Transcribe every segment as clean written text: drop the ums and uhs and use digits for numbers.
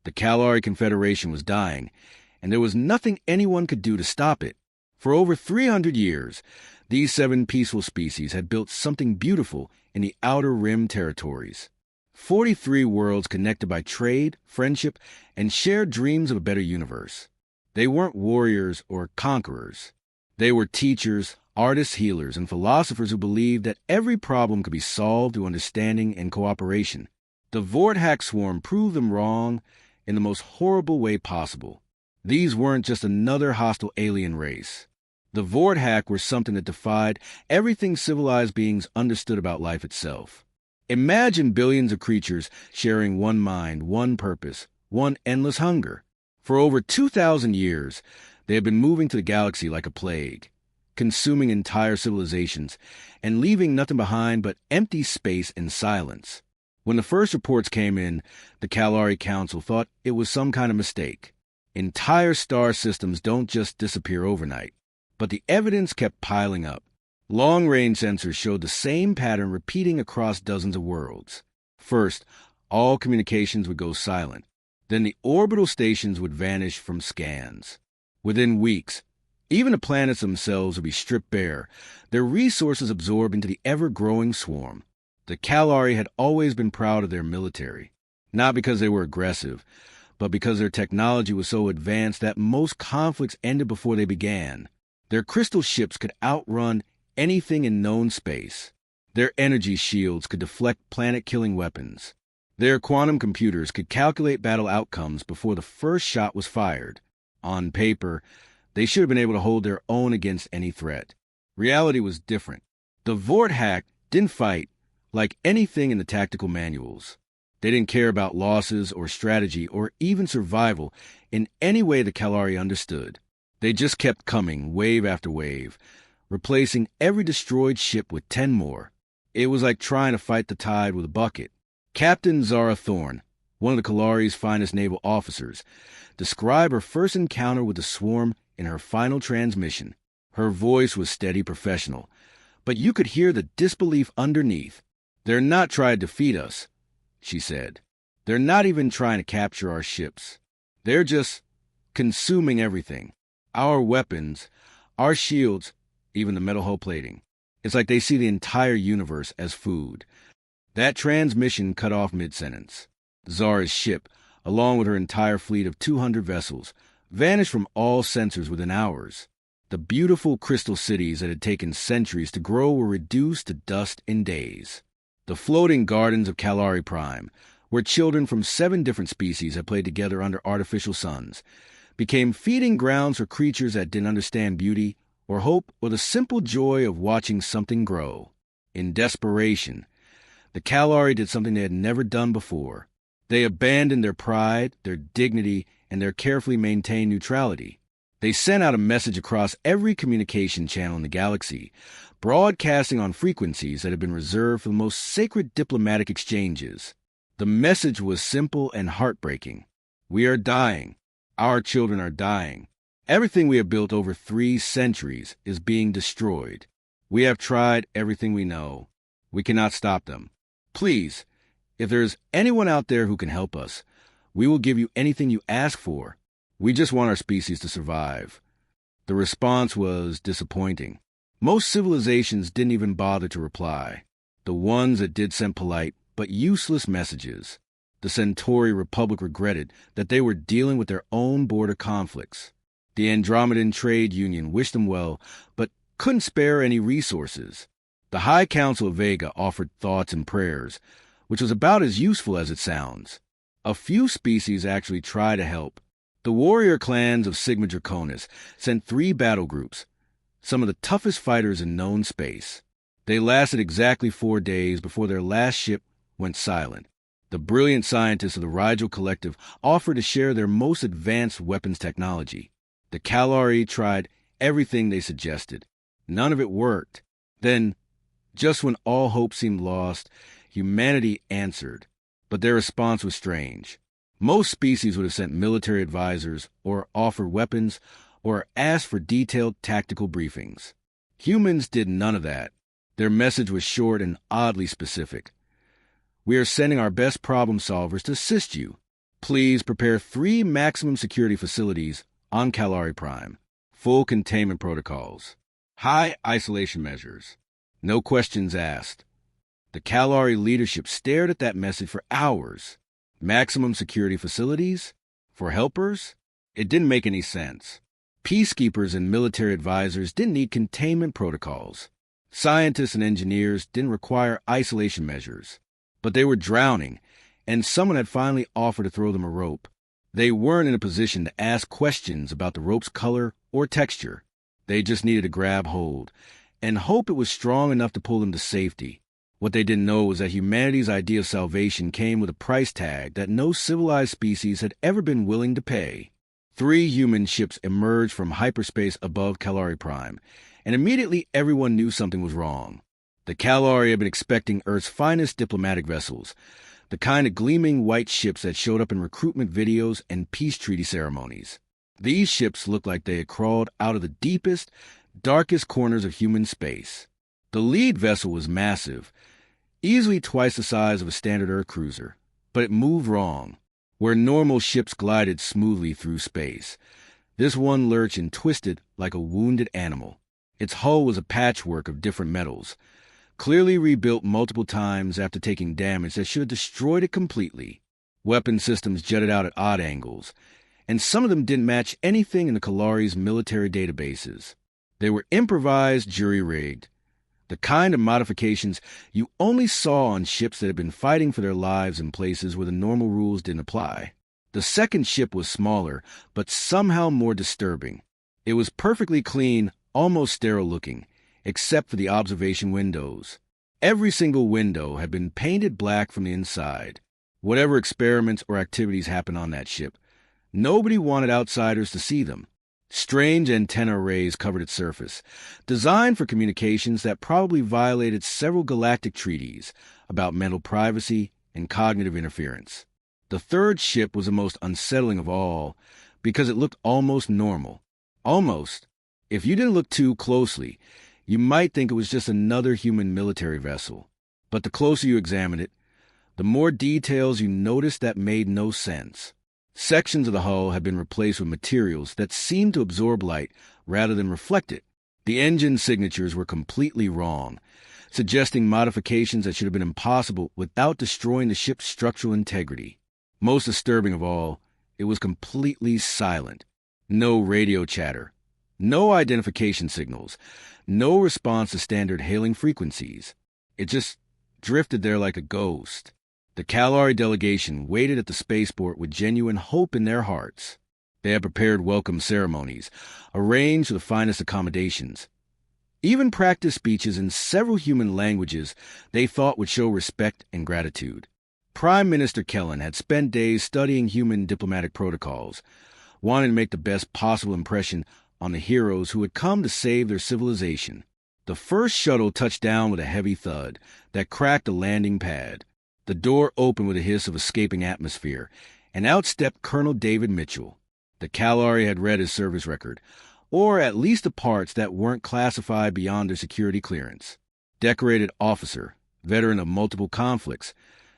The Kalari Confederation was dying, and there was nothing anyone could do to stop it. For over 300 years, these 7 peaceful species had built something beautiful in the Outer Rim territories. 43 worlds connected by trade, friendship, and shared dreams of a better universe. They weren't warriors or conquerors. They were teachers, artists, healers, and philosophers who believed that every problem could be solved through understanding and cooperation. The Vorthack swarm proved them wrong in the most horrible way possible. These weren't just another hostile alien race. The Vorthack were something that defied everything civilized beings understood about life itself. Imagine billions of creatures sharing one mind, one purpose, one endless hunger. For over 2,000 years, they had been moving to the galaxy like a plague, consuming entire civilizations and leaving nothing behind but empty space and silence. When the first reports came in, the Kalari Council thought it was some kind of mistake. Entire star systems don't just disappear overnight. But the evidence kept piling up. Long-range sensors showed the same pattern repeating across dozens of worlds. First, all communications would go silent. Then the orbital stations would vanish from scans. Within weeks, even the planets themselves would be stripped bare, their resources absorbed into the ever-growing swarm. The Kalari had always been proud of their military, not because they were aggressive, but because their technology was so advanced that most conflicts ended before they began. Their crystal ships could outrun anything in known space. Their energy shields could deflect planet-killing weapons. Their quantum computers could calculate battle outcomes before the first shot was fired. On paper, they should have been able to hold their own against any threat. Reality was different. The Vorthack didn't fight like anything in the tactical manuals. They didn't care about losses or strategy or even survival in any way the Kalari understood. They just kept coming, wave after wave, replacing every destroyed ship with 10 more. It was like trying to fight the tide with a bucket. Captain Zara Thorne, one of the Kalari's finest naval officers, described her first encounter with the swarm in her final transmission. Her voice was steady, professional, but you could hear the disbelief underneath. "They're not trying to defeat us," she said. "They're not even trying to capture our ships. They're just consuming everything. Our weapons, our shields, even the metal hull plating. It's like they see the entire universe as food." That transmission cut off mid-sentence. Zara's ship, along with her entire fleet of 200 vessels, vanished from all sensors within hours. The beautiful crystal cities that had taken centuries to grow were reduced to dust in days. The floating gardens of Kalari Prime, where children from 7 different species had played together under artificial suns, became feeding grounds for creatures that didn't understand beauty or hope or the simple joy of watching something grow. In desperation, the Kalari did something they had never done before. They abandoned their pride, their dignity, and their carefully maintained neutrality. They sent out a message across every communication channel in the galaxy, broadcasting on frequencies that had been reserved for the most sacred diplomatic exchanges. The message was simple and heartbreaking. "We are dying. Our children are dying. Everything we have built over 3 centuries is being destroyed. We have tried everything we know. We cannot stop them. Please, if there is anyone out there who can help us, we will give you anything you ask for. We just want our species to survive." The response was disappointing. Most civilizations didn't even bother to reply. The ones that did sent polite but useless messages. The Centauri Republic regretted that they were dealing with their own border conflicts. The Andromedan Trade Union wished them well, but couldn't spare any resources. The High Council of Vega offered thoughts and prayers, which was about as useful as it sounds. A few species actually tried to help. The warrior clans of Sigma Draconis sent 3 battle groups, some of the toughest fighters in known space. They lasted exactly 4 days before their last ship went silent. The brilliant scientists of the Rigel Collective offered to share their most advanced weapons technology. The Kalari tried everything they suggested. None of it worked. Then, just when all hope seemed lost, humanity answered. But their response was strange. Most species would have sent military advisors, or offered weapons, or asked for detailed tactical briefings. Humans did none of that. Their message was short and oddly specific. "We are sending our best problem solvers to assist you. Please prepare 3 maximum security facilities on Calari Prime. Full containment protocols. High isolation measures. No questions asked. The Calari leadership stared at that message for hours. Maximum security facilities? For helpers? It didn't make any sense. Peacekeepers and military advisors didn't need containment protocols. Scientists and engineers didn't require isolation measures. But they were drowning, and someone had finally offered to throw them a rope. They weren't in a position to ask questions about the rope's color or texture. They just needed to grab hold and hope it was strong enough to pull them to safety. What they didn't know was that humanity's idea of salvation came with a price tag that no civilized species had ever been willing to pay. 3 human ships emerged from hyperspace above Calari Prime, and immediately everyone knew something was wrong. The Calari had been expecting Earth's finest diplomatic vessels, the kind of gleaming white ships that showed up in recruitment videos and peace treaty ceremonies. These ships looked like they had crawled out of the deepest, darkest corners of human space. The lead vessel was massive, easily twice the size of a standard Earth cruiser, but it moved wrong. Where normal ships glided smoothly through space, this one lurched and twisted like a wounded animal. Its hull was a patchwork of different metals, clearly rebuilt multiple times after taking damage that should have destroyed it completely. Weapon systems jutted out at odd angles, and some of them didn't match anything in the Calari's military databases. They were improvised, jury-rigged, the kind of modifications you only saw on ships that had been fighting for their lives in places where the normal rules didn't apply. The second ship was smaller, but somehow more disturbing. It was perfectly clean, almost sterile-looking, except for the observation windows. Every single window had been painted black from the inside. Whatever experiments or activities happened on that ship, nobody wanted outsiders to see them. Strange antenna arrays covered its surface, designed for communications that probably violated several galactic treaties about mental privacy and cognitive interference. The third ship was the most unsettling of all because it looked almost normal. Almost. If you didn't look too closely, you might think it was just another human military vessel. But the closer you examined it, the more details you noticed that made no sense. Sections of the hull had been replaced with materials that seemed to absorb light rather than reflect it. The engine signatures were completely wrong, suggesting modifications that should have been impossible without destroying the ship's structural integrity. Most disturbing of all, it was completely silent. No radio chatter, no identification signals, no response to standard hailing frequencies. It just drifted there like a ghost. The Calari delegation waited at the spaceport with genuine hope in their hearts. They had prepared welcome ceremonies, arranged the finest accommodations, even practiced speeches in several human languages they thought would show respect and gratitude. Prime Minister Kellen had spent days studying human diplomatic protocols, wanting to make the best possible impression on the heroes who had come to save their civilization. The first shuttle touched down with a heavy thud that cracked the landing pad. The door opened with a hiss of escaping atmosphere, and out stepped Colonel David Mitchell. The Calari had read his service record, or at least the parts that weren't classified beyond their security clearance. Decorated officer, veteran of multiple conflicts,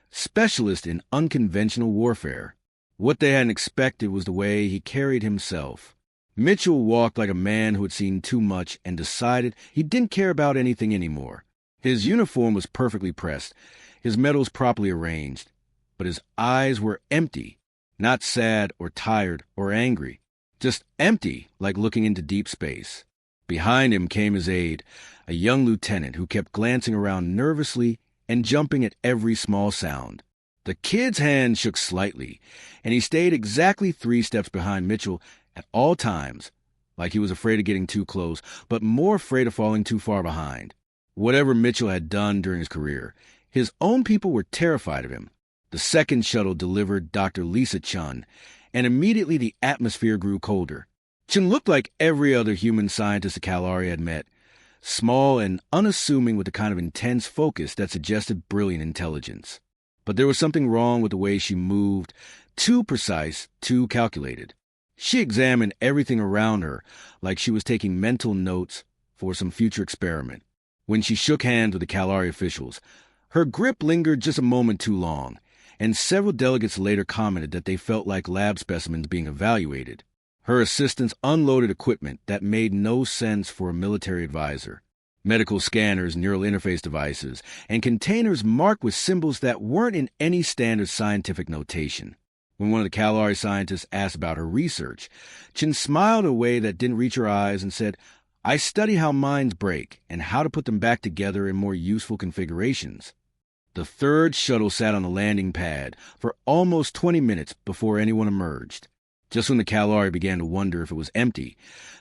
specialist in unconventional warfare. What they hadn't expected was the way he carried himself. Mitchell walked like a man who had seen too much and decided he didn't care about anything anymore. His uniform was perfectly pressed, his medals properly arranged, but his eyes were empty, not sad or tired or angry, just empty, like looking into deep space. Behind him came his aide, a young lieutenant who kept glancing around nervously and jumping at every small sound. The kid's hand shook slightly, and he stayed exactly 3 steps behind Mitchell at all times, like he was afraid of getting too close, but more afraid of falling too far behind. Whatever Mitchell had done during his career, his own people were terrified of him. The second shuttle delivered Dr. Lisa Chun, and immediately the atmosphere grew colder. Chun looked like every other human scientist the Calari had met, small and unassuming with the kind of intense focus that suggested brilliant intelligence. But there was something wrong with the way she moved, too precise, too calculated. She examined everything around her like she was taking mental notes for some future experiment. When she shook hands with the Calari officials, her grip lingered just a moment too long, and several delegates later commented that they felt like lab specimens being evaluated. Her assistants unloaded equipment that made no sense for a military advisor. Medical scanners, neural interface devices, and containers marked with symbols that weren't in any standard scientific notation. When one of the Kalari scientists asked about her research, Chin smiled in a way that didn't reach her eyes and said, "I study how minds break and how to put them back together in more useful configurations." The third shuttle sat on the landing pad for almost 20 minutes before anyone emerged. Just when the Kalari began to wonder if it was empty,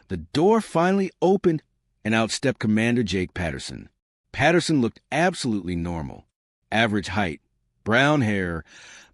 the door finally opened and out stepped Commander Jake Patterson. Patterson looked absolutely normal. Average height, brown hair,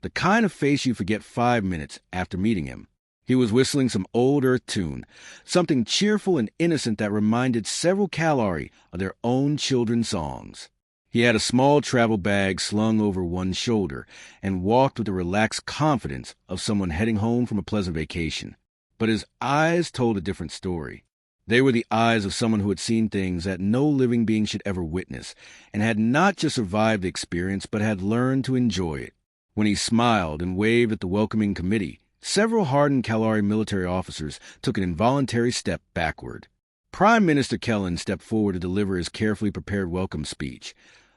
the kind of face you forget 5 minutes after meeting him. He was whistling some old Earth tune, something cheerful and innocent that reminded several Kalari of their own children's songs. He had a small travel bag slung over one shoulder and walked with the relaxed confidence of someone heading home from a pleasant vacation. But his eyes told a different story. They were the eyes of someone who had seen things that no living being should ever witness, and had not just survived the experience, but had learned to enjoy it. When he smiled and waved at the welcoming committee, several hardened Kalari military officers took an involuntary step backward. Prime Minister Kellen stepped forward to deliver his carefully prepared welcome speech,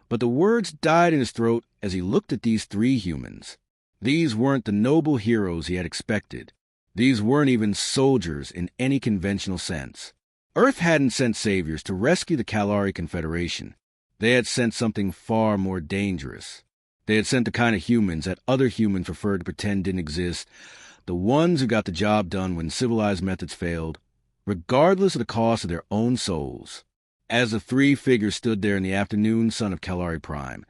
but the words died in his throat as he looked at these three humans. These weren't the noble heroes he had expected. These weren't even soldiers in any conventional sense. Earth hadn't sent saviors to rescue the Kalari Confederation. They had sent something far more dangerous. They had sent the kind of humans that other humans preferred to pretend didn't exist, the ones who got the job done when civilized methods failed, regardless of the cost of their own souls. As the three figures stood there in the afternoon sun of Kalari Prime,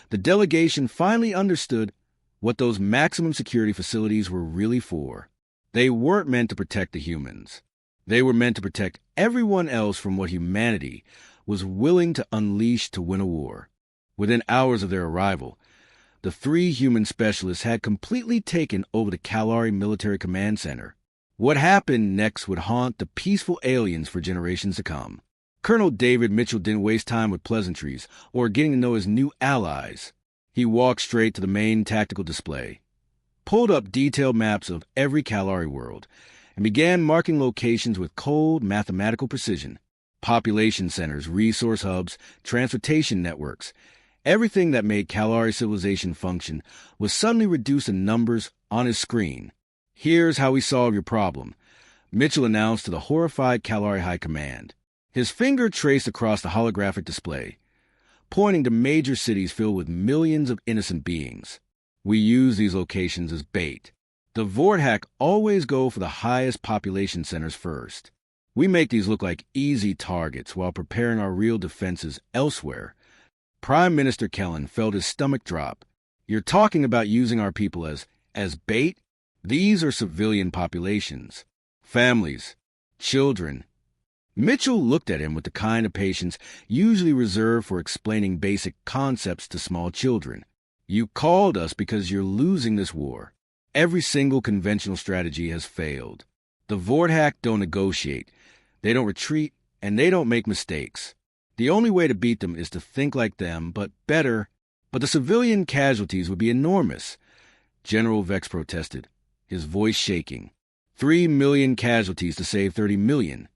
the delegation finally understood what those maximum security facilities were really for. They weren't meant to protect the humans. They were meant to protect everyone else from what humanity was willing to unleash to win a war. Within hours of their arrival, the three human specialists had completely taken over the Kalari Military Command Center. What happened next would haunt the peaceful aliens for generations to come. Colonel David Mitchell didn't waste time with pleasantries or getting to know his new allies. He walked straight to the main tactical display, pulled up detailed maps of every Kalari world, and began marking locations with cold mathematical precision. Population centers, resource hubs, transportation networks, everything that made Kalari civilization function was suddenly reduced to numbers on his screen. "Here's how we solve your problem," Mitchell announced to the horrified Kalari High Command. His finger traced across the holographic display, pointing to major cities filled with millions of innocent beings. "We use these locations as bait. The Vorthak always go for the highest population centers first. We make these look like easy targets while preparing our real defenses elsewhere." Prime Minister Kellen felt his stomach drop. "You're talking about using our people as bait? These are civilian populations. Families. Children." Mitchell looked at him with the kind of patience usually reserved for explaining basic concepts to small children. "You called us because you're losing this war. Every single conventional strategy has failed. The Vorthak don't negotiate, they don't retreat, and they don't make mistakes. The only way to beat them is to think like them, but better. But the civilian casualties would be enormous." General Vex protested, his voice shaking. 3 million casualties to save 30 million,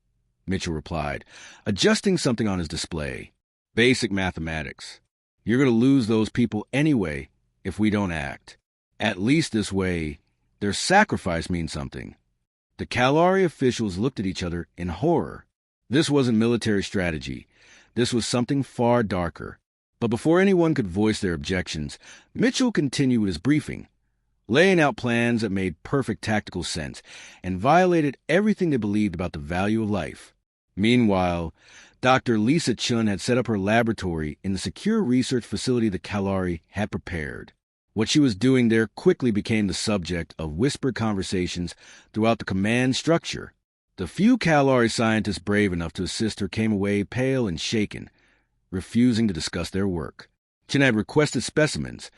Mitchell replied, adjusting something on his display. "Basic mathematics. You're going to lose those people anyway if we don't act. At least this way, their sacrifice means something." The Kalari officials looked at each other in horror. This wasn't military strategy. This was something far darker. But before anyone could voice their objections, Mitchell continued with his briefing, laying out plans that made perfect tactical sense and violated everything they believed about the value of life. Meanwhile, Dr. Lisa Chun had set up her laboratory in the secure research facility the Kalari had prepared. What she was doing there quickly became the subject of whispered conversations throughout the command structure. The few Kalari scientists brave enough to assist her came away pale and shaken, refusing to discuss their work. Chin had requested specimens,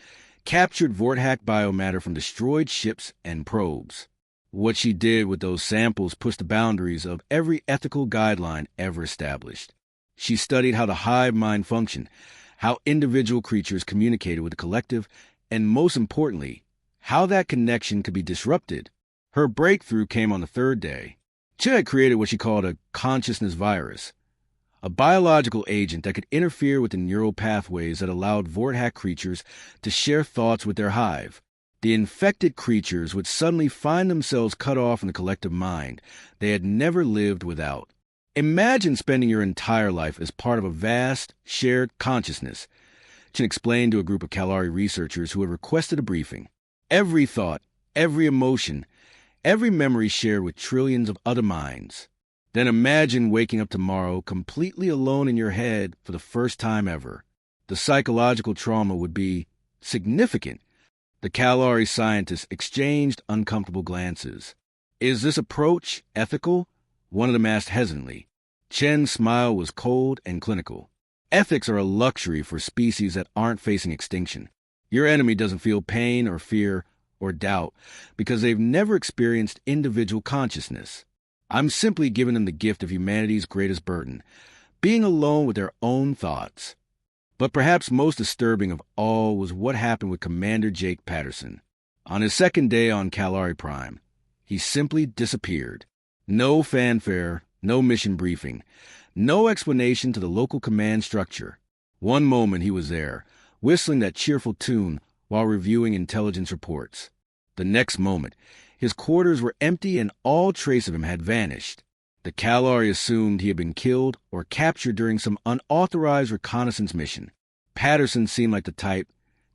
captured Vorthak biomatter from destroyed ships and probes. What she did with those samples pushed the boundaries of every ethical guideline ever established. She studied how the hive mind functioned, how individual creatures communicated with the collective, and most importantly, how that connection could be disrupted. Her breakthrough came on the third day. Chen had created what she called a consciousness virus, a biological agent that could interfere with the neural pathways that allowed Vorthack creatures to share thoughts with their hive. The infected creatures would suddenly find themselves cut off from the collective mind they had never lived without. Imagine spending your entire life as part of a vast, shared consciousness, Chen explained to a group of Kalari researchers who had requested a briefing. Every thought, every emotion, every memory shared with trillions of other minds. Then imagine waking up tomorrow completely alone in your head for the first time ever. The psychological trauma would be significant. The Kalari scientists exchanged uncomfortable glances. Is this approach ethical? One of them asked hesitantly. Chen's smile was cold and clinical. Ethics are a luxury for species that aren't facing extinction. Your enemy doesn't feel pain or fear or doubt because they've never experienced individual consciousness. I'm simply giving them the gift of humanity's greatest burden, being alone with their own thoughts. But perhaps most disturbing of all was what happened with Commander Jake Patterson. On his second day on Kalari Prime, he simply disappeared. No fanfare, no mission briefing, no explanation to the local command structure. One moment he was there, whistling that cheerful tune while reviewing intelligence reports. The next moment, his quarters were empty and all trace of him had vanished. The Kalari assumed he had been killed or captured during some unauthorized reconnaissance mission. Patterson seemed like the type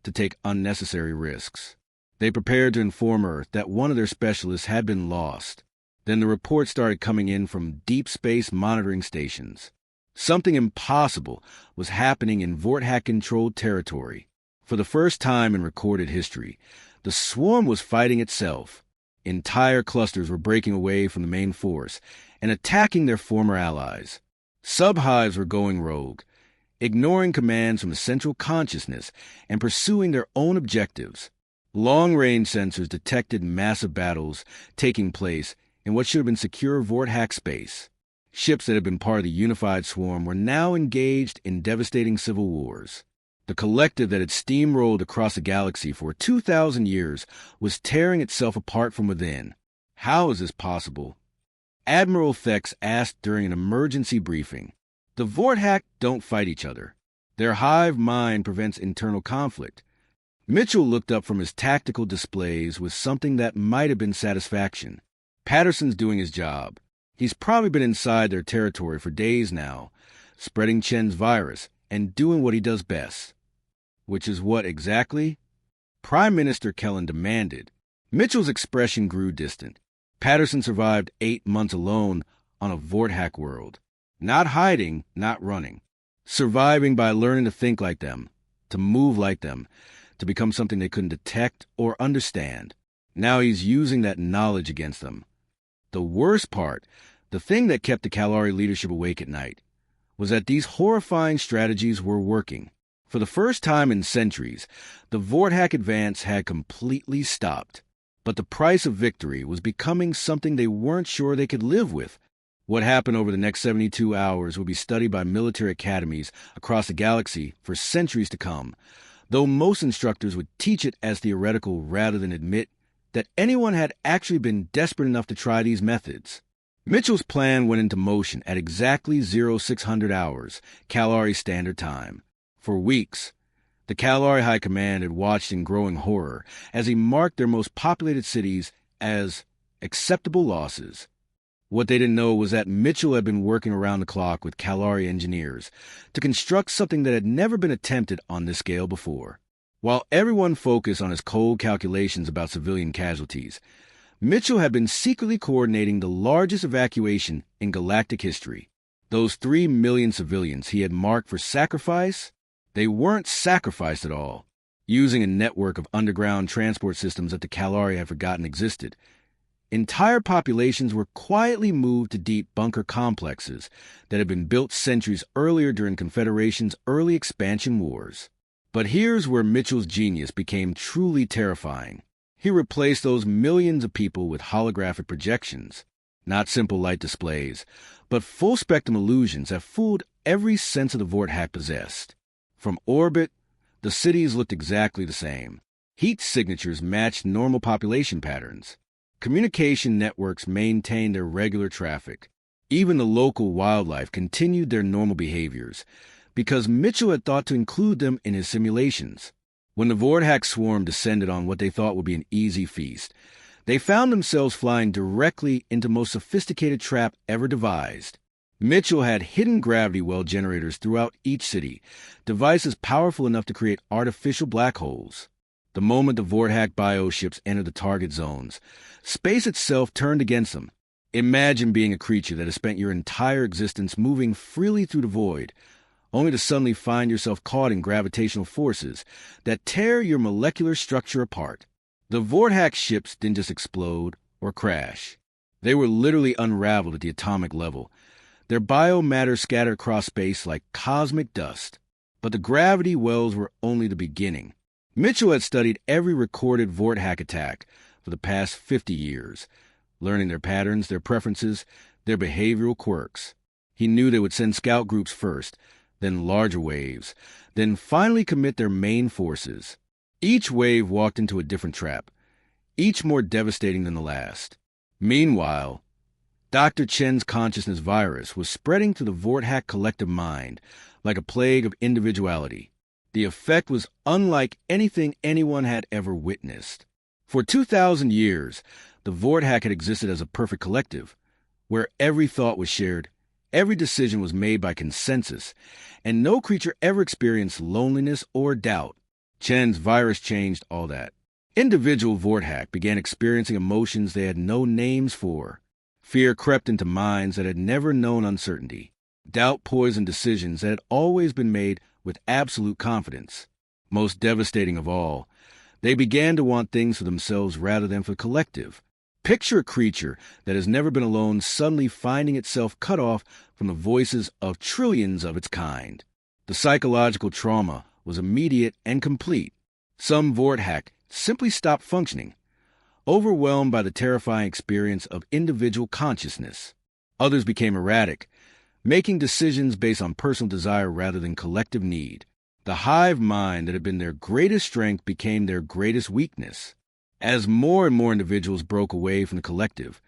to take unnecessary risks. They prepared to inform Earth that one of their specialists had been lost. Then the reports started coming in from deep space monitoring stations. Something impossible was happening in Vorthack-controlled territory. For the first time in recorded history, the swarm was fighting itself. Entire clusters were breaking away from the main force and attacking their former allies. Subhives were going rogue, ignoring commands from the central consciousness and pursuing their own objectives. Long-range sensors detected massive battles taking place in what should have been secure Vorthack space. Ships that had been part of the unified swarm were now engaged in devastating civil wars. The collective that had steamrolled across the galaxy for 2,000 years was tearing itself apart from within. How is this possible? Admiral Thex asked during an emergency briefing. The Vorthack don't fight each other. Their hive mind prevents internal conflict. Mitchell looked up from his tactical displays with something that might have been satisfaction. Patterson's doing his job. He's probably been inside their territory for days now, spreading Chen's virus and doing what he does best. Which is what exactly? Prime Minister Kellen demanded. Mitchell's expression grew distant. Patterson survived 8 months alone on a Vorthack world. Not hiding, not running. Surviving by learning to think like them, to move like them, to become something they couldn't detect or understand. Now he's using that knowledge against them. The worst part, the thing that kept the Kalari leadership awake at night, was that these horrifying strategies were working. For the first time in centuries, the Vorthack advance had completely stopped. But the price of victory was becoming something they weren't sure they could live with. What happened over the next 72 hours would be studied by military academies across the galaxy for centuries to come, though most instructors would teach it as theoretical rather than admit that anyone had actually been desperate enough to try these methods. Mitchell's plan went into motion at exactly 0600 hours, Kalari Standard Time. For weeks, the Kalari High Command had watched in growing horror as he marked their most populated cities as acceptable losses. What they didn't know was that Mitchell had been working around the clock with Kalari engineers to construct something that had never been attempted on this scale before. While everyone focused on his cold calculations about civilian casualties, Mitchell had been secretly coordinating the largest evacuation in galactic history. Those 3 million civilians he had marked for sacrifice, they weren't sacrificed at all. Using a network of underground transport systems that the Kalari had forgotten existed, entire populations were quietly moved to deep bunker complexes that had been built centuries earlier during Confederation's early expansion wars. But here's where Mitchell's genius became truly terrifying. He replaced those millions of people with holographic projections, not simple light displays, but full-spectrum illusions that fooled every sense of the Vorthack possessed. From orbit, the cities looked exactly the same. Heat signatures matched normal population patterns. Communication networks maintained their regular traffic. Even the local wildlife continued their normal behaviors, because Mitchell had thought to include them in his simulations. When the Vortex swarm descended on what they thought would be an easy feast, they found themselves flying directly into the most sophisticated trap ever devised. Mitchell had hidden gravity well generators throughout each city, devices powerful enough to create artificial black holes. The moment the Vortex bioships entered the target zones, space itself turned against them. Imagine being a creature that has spent your entire existence moving freely through the void, only to suddenly find yourself caught in gravitational forces that tear your molecular structure apart. The Vortex ships didn't just explode or crash. They were literally unraveled at the atomic level, their biomatter scattered across space like cosmic dust. But the gravity wells were only the beginning. Mitchell had studied every recorded Vortex attack for the past 50 years, learning their patterns, their preferences, their behavioral quirks. He knew they would send scout groups first, then larger waves, then finally commit their main forces. Each wave walked into a different trap, each more devastating than the last. Meanwhile, Dr. Chen's consciousness virus was spreading through the Vortex collective mind like a plague of individuality. The effect was unlike anything anyone had ever witnessed. For 2,000 years, the Vortex had existed as a perfect collective, where every thought was shared, every decision was made by consensus, and no creature ever experienced loneliness or doubt. Chen's virus changed all that. Individual Vortex began experiencing emotions they had no names for. Fear crept into minds that had never known uncertainty. Doubt poisoned decisions that had always been made with absolute confidence. Most devastating of all, they began to want things for themselves rather than for the collective. Picture a creature that has never been alone suddenly finding itself cut off from the voices of trillions of its kind. The psychological trauma was immediate and complete. Some Vortex simply stopped functioning, overwhelmed by the terrifying experience of individual consciousness. Others became erratic, making decisions based on personal desire rather than collective need. The hive mind that had been their greatest strength became their greatest weakness. As more and more individuals broke away from the collective,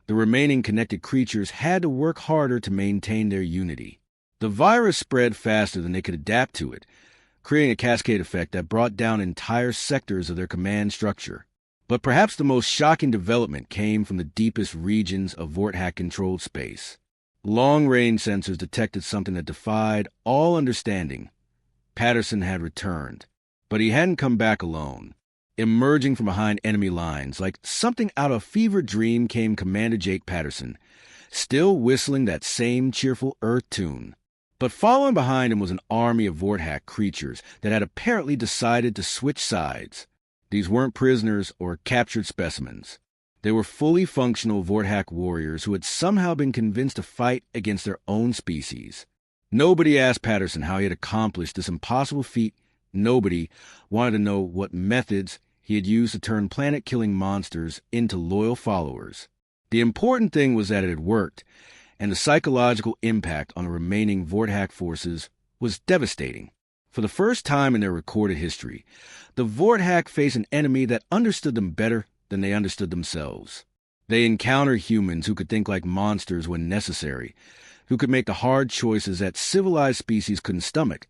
the remaining connected creatures had to work harder to maintain their unity. The virus spread faster than they could adapt to it, creating a cascade effect that brought down entire sectors of their command structure. But perhaps the most shocking development came from the deepest regions of Vortex-controlled space. Long-range sensors detected something that defied all understanding. Patterson had returned, but he hadn't come back alone. Emerging from behind enemy lines, like something out of a fever dream, came Commander Jake Patterson, still whistling that same cheerful Earth tune. But following behind him was an army of Vortex creatures that had apparently decided to switch sides. These weren't prisoners or captured specimens. They were fully functional Vortex warriors who had somehow been convinced to fight against their own species. Nobody asked Patterson how he had accomplished this impossible feat. Nobody wanted to know what methods he had used to turn planet-killing monsters into loyal followers. The important thing was that it had worked, and the psychological impact on the remaining Vortex forces was devastating. For the first time in their recorded history, the Vortex faced an enemy that understood them better than they understood themselves. They encountered humans who could think like monsters when necessary, who could make the hard choices that civilized species couldn't stomach,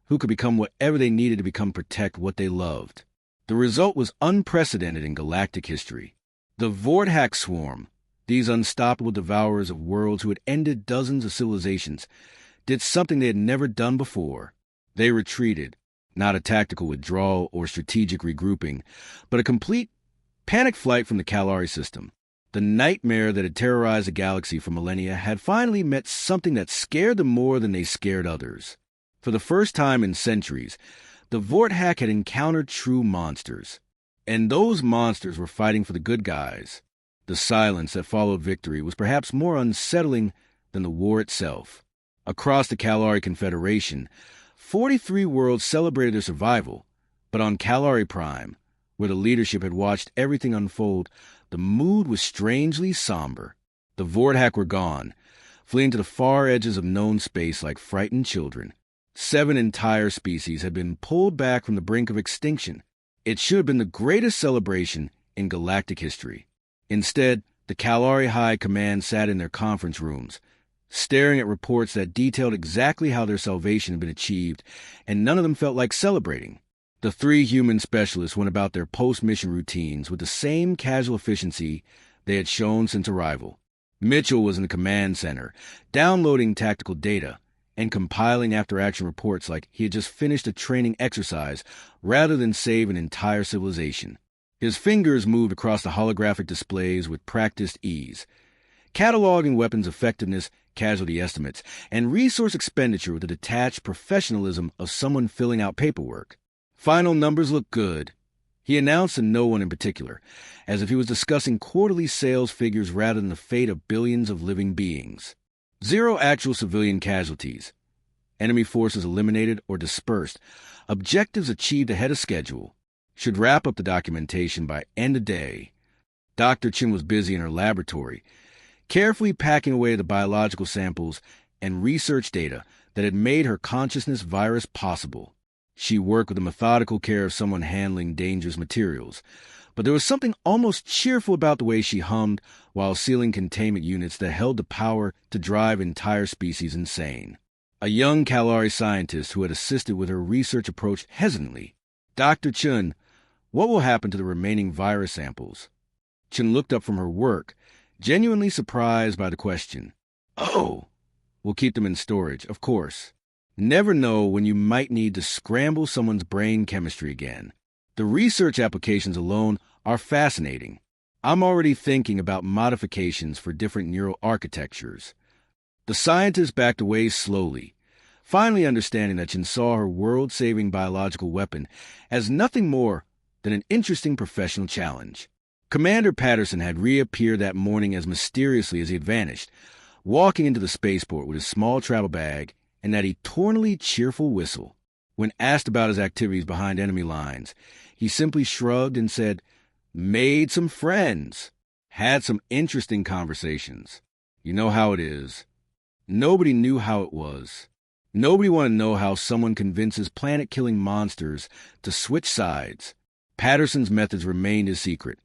who could become whatever they needed to become to protect what they loved. The result was unprecedented in galactic history. The Vortex swarm, these unstoppable devourers of worlds who had ended dozens of civilizations, did something they had never done before. They retreated, not a tactical withdrawal or strategic regrouping, but a complete panic flight from the Calari system. The nightmare that had terrorized the galaxy for millennia had finally met something that scared them more than they scared others. For the first time in centuries, the Vortex had encountered true monsters. And those monsters were fighting for the good guys. The silence that followed victory was perhaps more unsettling than the war itself. Across the Calari Confederation, 43 worlds celebrated their survival, but on Calari Prime, where the leadership had watched everything unfold, the mood was strangely somber. The Vortex were gone, fleeing to the far edges of known space like frightened children. 7 entire species had been pulled back from the brink of extinction. It should have been the greatest celebration in galactic history. Instead, the Kalari High Command sat in their conference rooms, staring at reports that detailed exactly how their salvation had been achieved, and none of them felt like celebrating. The three human specialists went about their post-mission routines with the same casual efficiency they had shown since arrival. Mitchell was in the command center, downloading tactical data and compiling after-action reports like he had just finished a training exercise rather than save an entire civilization. His fingers moved across the holographic displays with practiced ease, cataloging weapons effectiveness, casualty estimates, and resource expenditure with the detached professionalism of someone filling out paperwork. Final numbers look good, he announced to no one in particular, as if he was discussing quarterly sales figures rather than the fate of billions of living beings. 0 actual civilian casualties. Enemy forces eliminated or dispersed. Objectives achieved ahead of schedule. Should wrap up the documentation by end of day. Dr. Chin was busy in her laboratory, carefully packing away the biological samples and research data that had made her consciousness virus possible. She worked with the methodical care of someone handling dangerous materials, but there was something almost cheerful about the way she hummed while sealing containment units that held the power to drive entire species insane. A young Kalari scientist who had assisted with her research approached hesitantly. Dr. Chun, what will happen to the remaining virus samples? Chun looked up from her work, genuinely surprised by the question. Oh, we'll keep them in storage, of course. Never know when you might need to scramble someone's brain chemistry again. The research applications alone are fascinating. I'm already thinking about modifications for different neural architectures. The scientist backed away slowly, finally understanding that Chin saw her world-saving biological weapon as nothing more than an interesting professional challenge. Commander Patterson had reappeared that morning as mysteriously as he had vanished, walking into the spaceport with his small travel bag and that eternally cheerful whistle. When asked about his activities behind enemy lines, he simply shrugged and said, "Made some friends. Had some interesting conversations. You know how it is." Nobody knew how it was. Nobody wanted to know how someone convinces planet-killing monsters to switch sides. Patterson's methods remained his secret,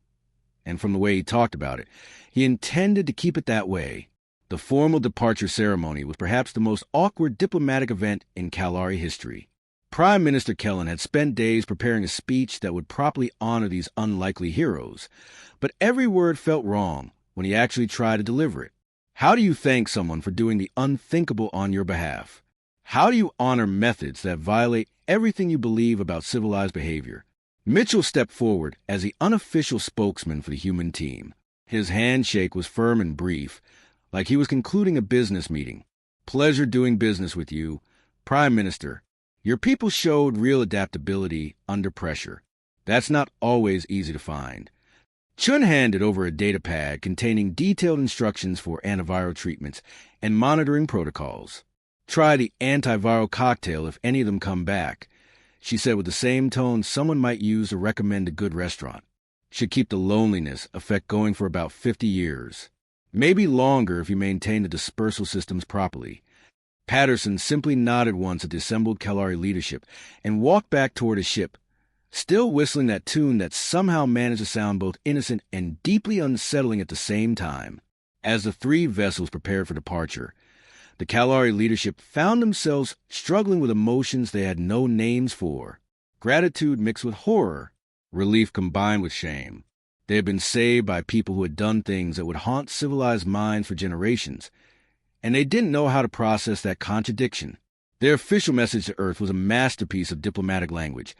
and from the way he talked about it, he intended to keep it that way. The formal departure ceremony was perhaps the most awkward diplomatic event in Kalari history. Prime Minister Kellen had spent days preparing a speech that would properly honor these unlikely heroes, but every word felt wrong when he actually tried to deliver it. How do you thank someone for doing the unthinkable on your behalf? How do you honor methods that violate everything you believe about civilized behavior? Mitchell stepped forward as the unofficial spokesman for the human team. His handshake was firm and brief, like he was concluding a business meeting. Pleasure doing business with you, Prime Minister. Your people showed real adaptability under pressure. That's not always easy to find. Chun handed over a data pad containing detailed instructions for antiviral treatments and monitoring protocols. Try the antiviral cocktail if any of them come back, she said with the same tone someone might use to recommend a good restaurant. Should keep the loneliness effect going for about 50 years. Maybe longer if you maintain the dispersal systems properly. Patterson simply nodded once at the assembled Kalari leadership and walked back toward his ship, still whistling that tune that somehow managed to sound both innocent and deeply unsettling at the same time. As the 3 vessels prepared for departure, the Kalari leadership found themselves struggling with emotions they had no names for. Gratitude mixed with horror, relief combined with shame. They had been saved by people who had done things that would haunt civilized minds for generations, and they didn't know how to process that contradiction. Their official message to Earth was a masterpiece of diplomatic language,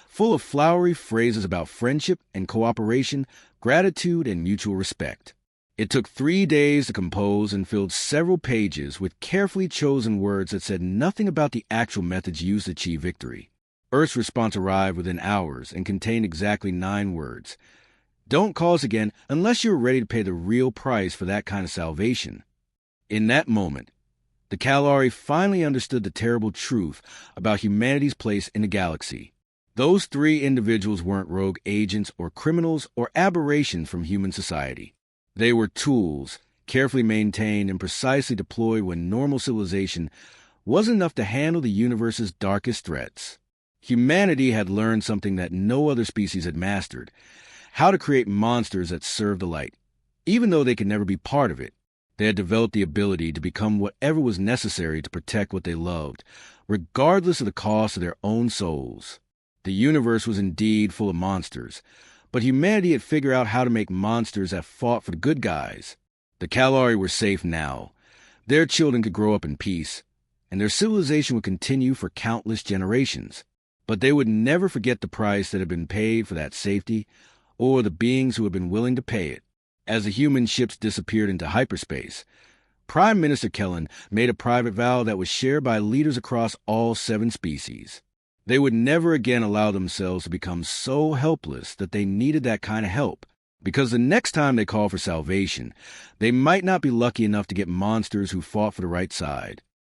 full of flowery phrases about friendship and cooperation, gratitude and mutual respect. It took 3 days to compose and filled several pages with carefully chosen words that said nothing about the actual methods used to achieve victory. Earth's response arrived within hours and contained exactly 9 words. Don't call us again unless you're ready to pay the real price for that kind of salvation. In that moment, the Kalari finally understood the terrible truth about humanity's place in the galaxy. Those 3 individuals weren't rogue agents or criminals or aberrations from human society. They were tools, carefully maintained and precisely deployed when normal civilization wasn't enough to handle the universe's darkest threats. Humanity had learned something that no other species had mastered: how to create monsters that served the light. Even though they could never be part of it, they had developed the ability to become whatever was necessary to protect what they loved, regardless of the cost of their own souls. The universe was indeed full of monsters, but humanity had figured out how to make monsters that fought for the good guys. The Kalari were safe now. Their children could grow up in peace, and their civilization would continue for countless generations. But they would never forget the price that had been paid for that safety, or the beings who had been willing to pay it. As the human ships disappeared into hyperspace, Prime Minister Kellen made a private vow that was shared by leaders across all 7 species. They would never again allow themselves to become so helpless that they needed that kind of help, because the next time they call for salvation, they might not be lucky enough to get monsters who fought for the right side.